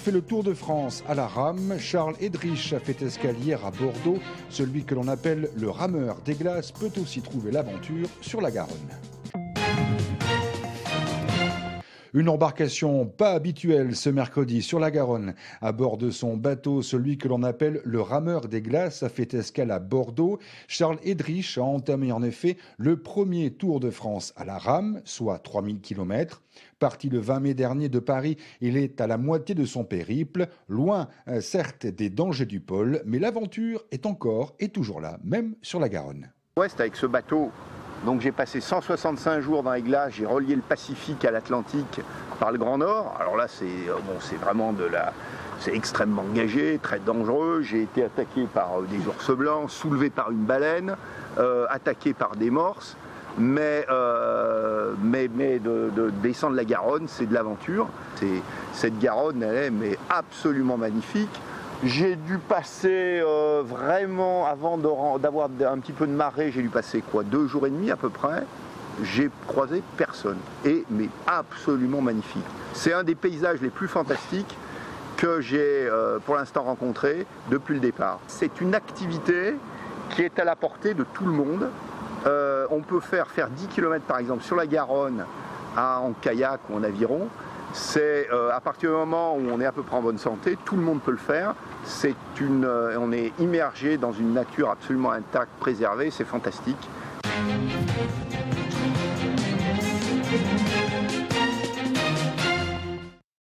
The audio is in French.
fait le Tour de France à la rame. Charles Edrich a fait escale hier à Bordeaux. Celui que l'on appelle le rameur des glaces peut aussi trouver l'aventure sur la Garonne. Une embarcation pas habituelle ce mercredi sur la Garonne. À bord de son bateau, celui que l'on appelle le rameur des glaces a fait escale à Bordeaux. Charles Edrich a entamé en effet le premier Tour de France à la rame, soit 3000 km. Parti le 20 mai dernier de Paris, il est à la moitié de son périple, loin certes des dangers du pôle, mais l'aventure est encore et toujours là, même sur la Garonne. Ouais, c'est avec ce bateau. Donc j'ai passé 165 jours dans les glaces, j'ai relié le Pacifique à l'Atlantique par le Grand Nord. Alors là, c'est vraiment c'est extrêmement engagé, très dangereux. J'ai été attaqué par des ours blancs, soulevé par une baleine, attaqué par des morses. Mais de descendre la Garonne, c'est de l'aventure. Cette Garonne, elle est absolument magnifique. J'ai dû passer vraiment, avant d'avoir un petit peu de marée, j'ai dû passer 2 jours et demi à peu près. J'ai croisé personne. Mais absolument magnifique. C'est un des paysages les plus fantastiques que j'ai pour l'instant rencontré depuis le départ. C'est une activité qui est à la portée de tout le monde. On peut faire 10 km par exemple sur la Garonne en kayak ou en aviron. C'est à partir du moment où on est à peu près en bonne santé, tout le monde peut le faire. On est immergé dans une nature absolument intacte, préservée, c'est fantastique.